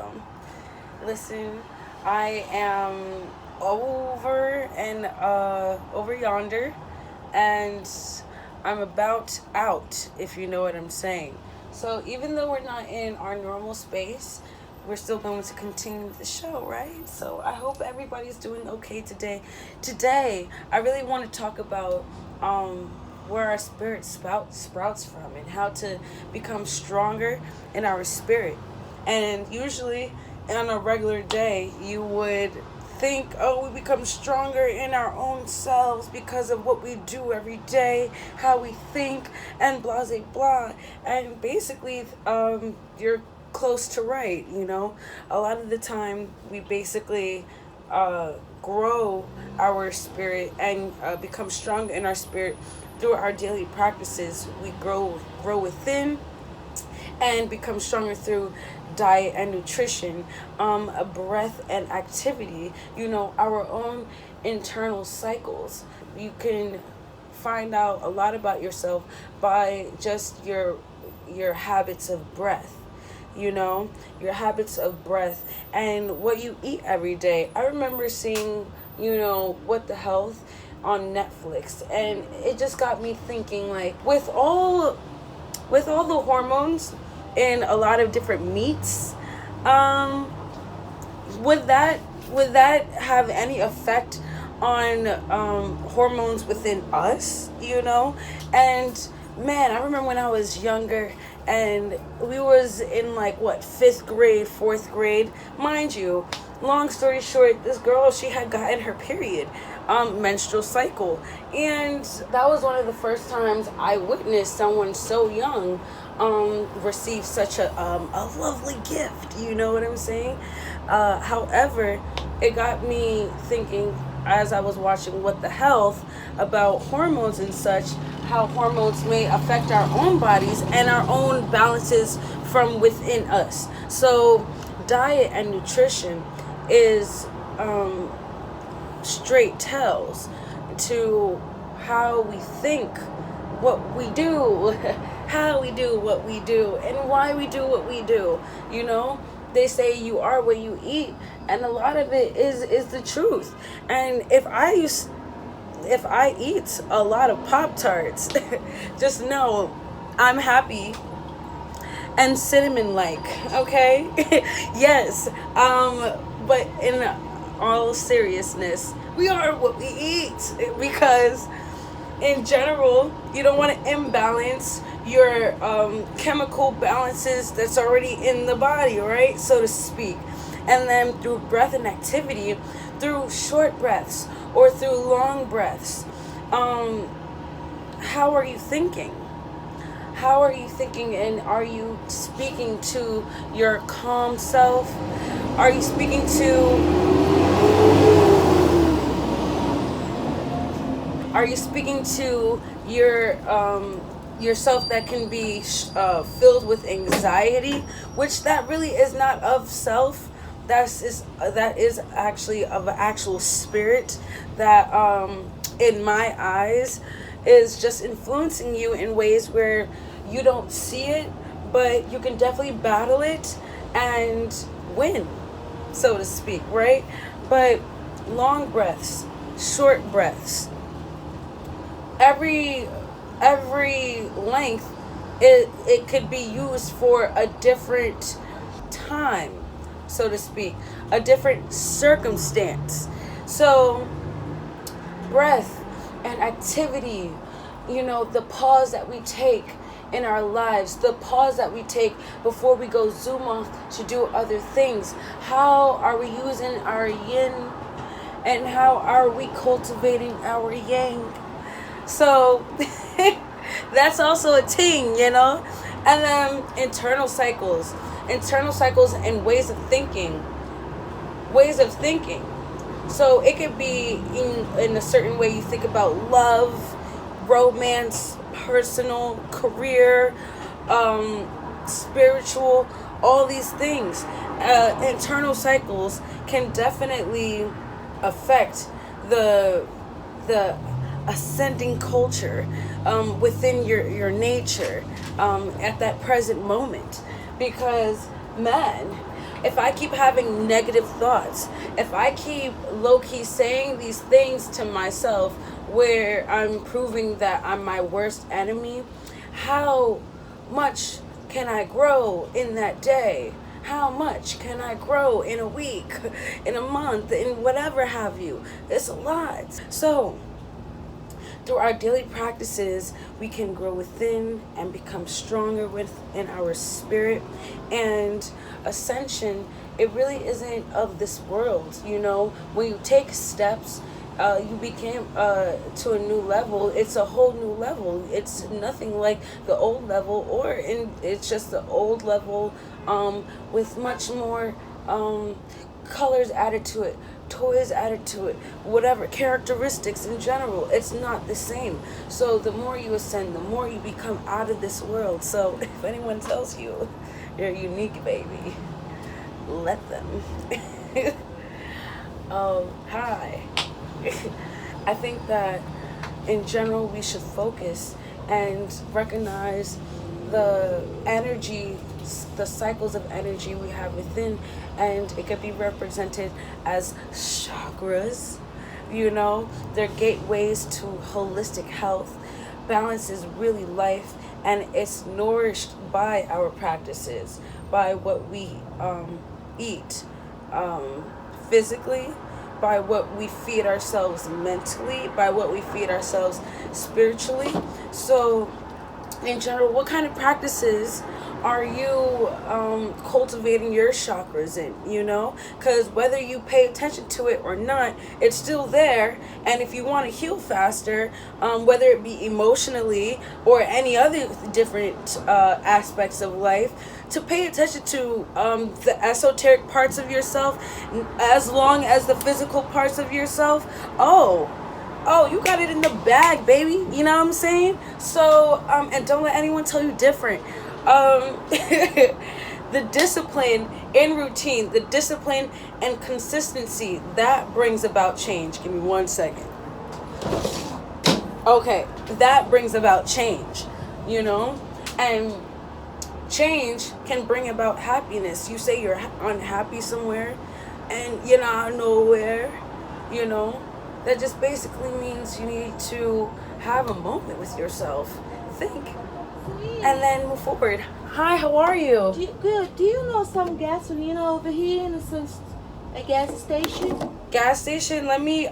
awesome. Listen, I am over yonder, and I'm about out, if you know what I'm saying. So even though we're not in our normal space, we're still going to continue the show, right? So I hope everybody's doing okay today. Today, I really want to talk about um, where our spirit sprouts from, and how to become stronger in our spirit. And usually, on a regular day, you would think, oh, we become stronger in our own selves because of what we do every day, how we think, and blah, blah, blah. And basically, you're close to right, you know? A lot of the time, we basically grow our spirit and become strong in our spirit through our daily practices. We grow within and become stronger through diet and nutrition, breath and activity, our own internal cycles. You can find out a lot about yourself by just your habits of breath, your habits of breath and what you eat every day. I remember seeing, What the Health on Netflix, and it just got me thinking, like, with all the hormones in a lot of different meats, um, would that have any effect on hormones within us? And man, I remember when I was younger, and we was in, like, what, fifth grade, fourth grade, mind you. Long story short, this girl, she had gotten her period, menstrual cycle, and that was one of the first times I witnessed someone so young receive such a lovely gift. You know what I'm saying? However, it got me thinking, as I was watching What the Health, about hormones and such, how hormones may affect our own bodies and our own balances from within us. So diet and nutrition is straight tells to how we think, what we do, how we do what we do, and why we do what we do. They say you are what you eat, and a lot of it is the truth. And if I eat a lot of Pop-Tarts, just know I'm happy and cinnamon like, okay? Yes. But in all seriousness, we are what we eat, because in general, you don't want to imbalance your chemical balances that's already in the body, right? So to speak. And then through breath and activity, through short breaths or through long breaths, how are you thinking? How are you thinking, and are you speaking to your calm self? Are you speaking to yourself that can be filled with anxiety, which that really is not of self. That is actually of an actual spirit that, in my eyes, is just influencing you in ways where you don't see it, but you can definitely battle it and win, so to speak, right? But long breaths, short breaths, every length, it could be used for a different time, so to speak, a different circumstance. So breath and activity, the pause that we take in our lives, the pause that we take before we go zoom off to do other things. How are we using our yin, and how are we cultivating our yang? So that's also a thing, And then internal cycles and ways of thinking. So it could be in a certain way you think about love, romance, personal, career, spiritual, all these things. Internal cycles can definitely affect the ascending culture within your nature at that present moment, because man, If I keep having negative thoughts, if I keep low-key saying these things to myself where I'm proving that I'm my worst enemy, how much can I grow in that day? How much can I grow in a week, in a month, in whatever have you? It's a lot. So, through our daily practices, we can grow within and become stronger within our spirit. And ascension, it really isn't of this world. You know, when you take steps, you became to a new level. It's a whole new level. It's nothing like the old level, it's just the old level with much more colors added to it, toys added to it, whatever, characteristics in general. It's not the same. So the more you ascend, the more you become out of this world. So if anyone tells you you're unique, baby, let them. Hi. I think that in general we should focus and recognize the energy, the cycles of energy we have within, and it could be represented as chakras. You know, they're gateways to holistic health. Balance is really life, and it's nourished by our practices, by what we eat physically, by what we feed ourselves mentally, by what we feed ourselves spiritually. So in general, what kind of practices are you cultivating your chakras in, you know? Because whether you pay attention to it or not, it's still there. And if you want to heal faster, whether it be emotionally or any other different aspects of life, to pay attention to the esoteric parts of yourself as long as the physical parts of yourself. Oh, you got it in the bag, baby. You know what I'm saying? So, and don't let anyone tell you different. The discipline in routine, the discipline and consistency, that brings about change. Give me 1 second. Okay, that brings about change, you know? And change can bring about happiness. You say you're unhappy somewhere and you're not nowhere, you know? That just basically means you need to have a moment with yourself. Think. And then move forward. Hi, how are you? Good. Do you know some gasoline over here in a gas station? Gas station? Let me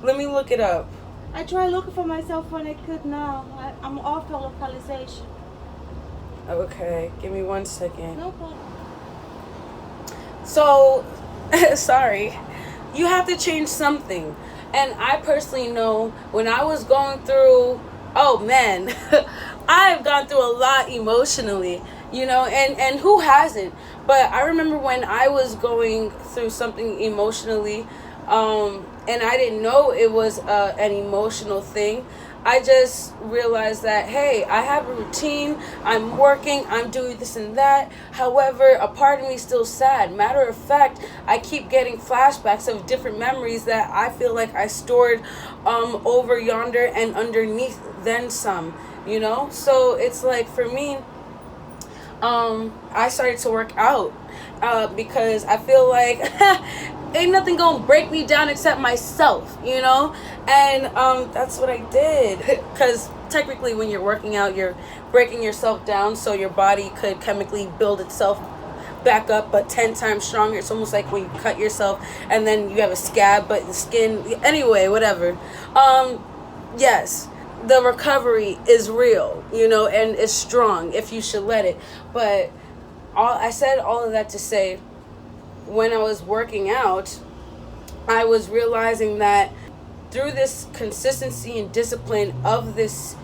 look it up. I tried looking for myself when I could now. I'm off the localization. Okay, give me 1 second. No problem. So, sorry. You have to change something. And I personally know when I was going through, oh man, I've gone through a lot emotionally, you know, and who hasn't? But I remember when I was going through something emotionally, and I didn't know it was an emotional thing. I just realized that, hey, I have a routine, I'm working, I'm doing this and that. However, a part of me is still sad. Matter of fact, I keep getting flashbacks of different memories that I feel like I stored over yonder and underneath then some, you know? So it's like, for me, I started to work out because I feel like ain't nothing gonna break me down except myself, you know? And that's what I did. Because technically when you're working out, you're breaking yourself down so your body could chemically build itself back up, but 10 times stronger. It's almost like when you cut yourself and then you have a scab, but the skin, anyway, whatever. Yes, the recovery is real, you know, and it's strong if you should let it. But I said all of that to say, when I was working out, I was realizing that through this consistency and discipline of this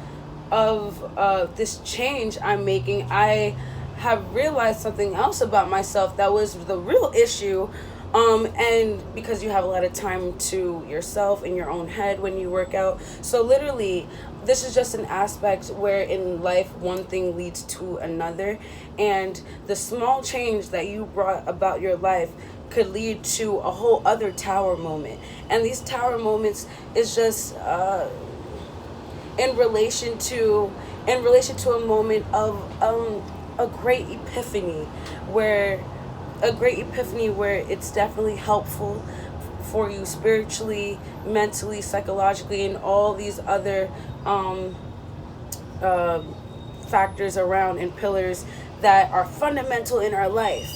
change I'm making, I have realized something else about myself that was the real issue. And because you have a lot of time to yourself in your own head when you work out. So literally, this is just an aspect where in life one thing leads to another, and the small change that you brought about your life could lead to a whole other tower moment. And these tower moments is just in relation to a moment of a great epiphany where a great epiphany where it's definitely helpful for you spiritually, mentally, psychologically, and all these other factors around and pillars that are fundamental in our life,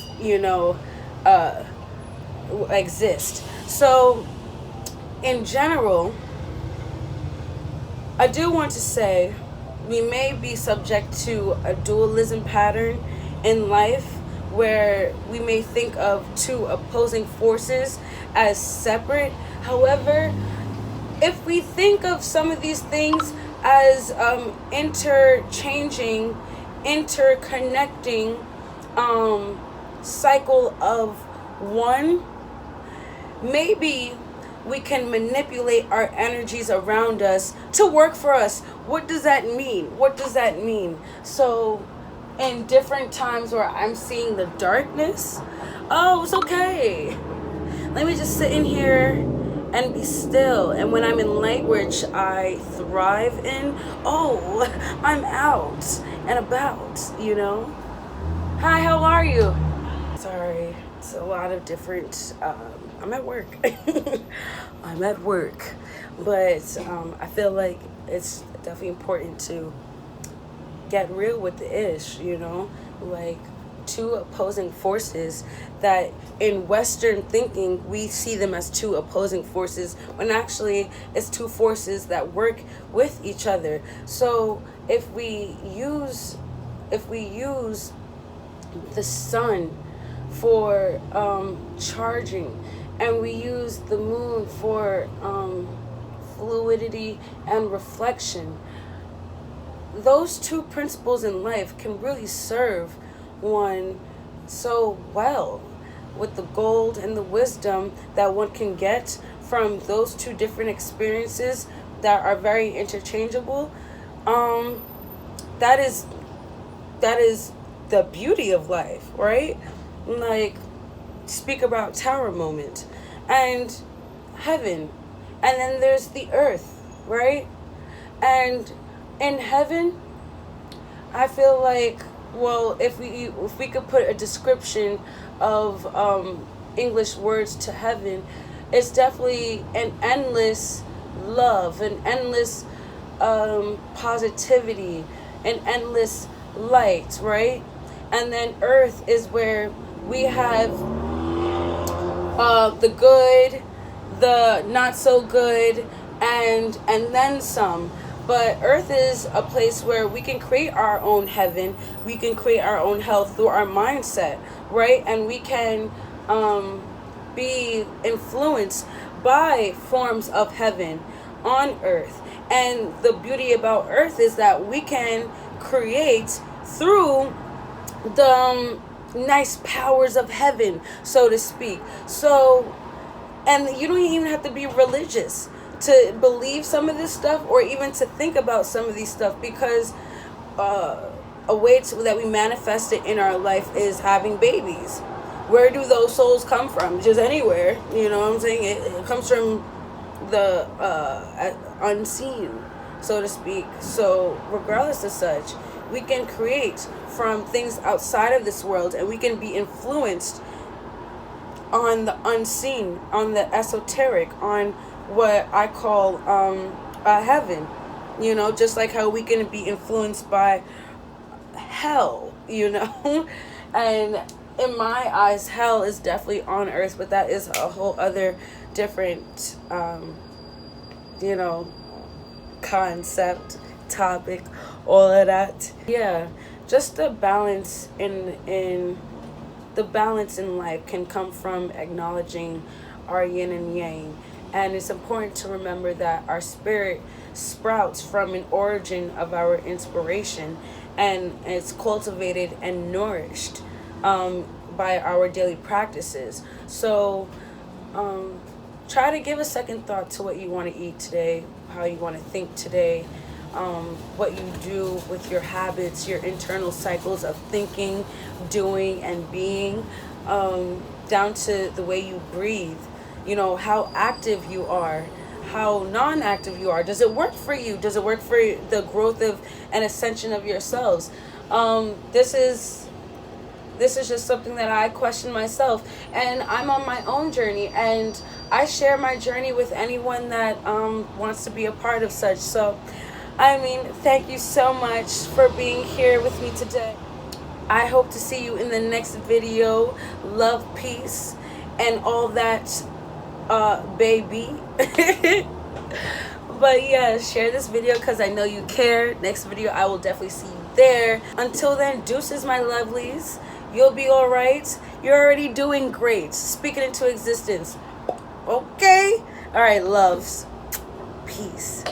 exist. So in general, I do want to say we may be subject to a dualism pattern in life where we may think of two opposing forces as separate. However, if we think of some of these things as interchanging, interconnecting cycle of one, maybe we can manipulate our energies around us to work for us. What does that mean? What does that mean? So in different times where I'm seeing the darkness, oh, it's okay. Let me just sit in here and be still. And when I'm in light, which I thrive in, oh, I'm out and about, Hi, how are you? Sorry, it's a lot of different, I'm at work. I'm at work. But I feel like it's definitely important to get real with the ish, like two opposing forces that in Western thinking we see them as two opposing forces when actually it's two forces that work with each other. So if we use the sun for charging, and we use the moon for fluidity and reflection, those two principles in life can really serve one so well, with the gold and the wisdom that one can get from those two different experiences that are very interchangeable. That is the beauty of life, right? Like, speak about tower moment and heaven, and then there's the earth, right? And in heaven, I feel like, well, if we could put a description of English words to heaven, it's definitely an endless love, an endless positivity, an endless light, right? And then earth is where we have the good, the not so good, and then some. But earth is a place where we can create our own heaven. We can create our own hell through our mindset, right? And we can be influenced by forms of heaven on earth. And the beauty about earth is that we can create through the nice powers of heaven, so to speak. So, and you don't even have to be religious to believe some of this stuff, or even to think about some of these stuff, because a way that we manifest it in our life is having babies. Where do those souls come from? Just anywhere, you know what I'm saying? It comes from the unseen, so to speak. So regardless of such, we can create from things outside of this world, and we can be influenced on the unseen, on the esoteric, on what I call heaven, just like how we can be influenced by hell, and in my eyes, hell is definitely on earth, but that is a whole other different concept, topic, all of that. Yeah, just the balance in life can come from acknowledging our yin and yang. And it's important to remember that our spirit sprouts from an origin of our inspiration, and it's cultivated and nourished by our daily practices. So try to give a second thought to what you want to eat today, how you want to think today, what you do with your habits, your internal cycles of thinking, doing, and being, down to the way you breathe. How active you are, how non-active you are. Does it work for you? Does it work for the growth of and ascension of yourselves? This is This is just something that I question myself, and I'm on my own journey, and I share my journey with anyone that wants to be a part of such. So, I mean, thank you so much for being here with me today. I hope to see you in the next video. Love, peace, and all that, baby. But yeah, share this video because I know you care. Next video, I will definitely see you there. Until then, deuces, my lovelies. You'll be all right. You're already doing great. Speak it into existence. Okay? All right, loves. Peace.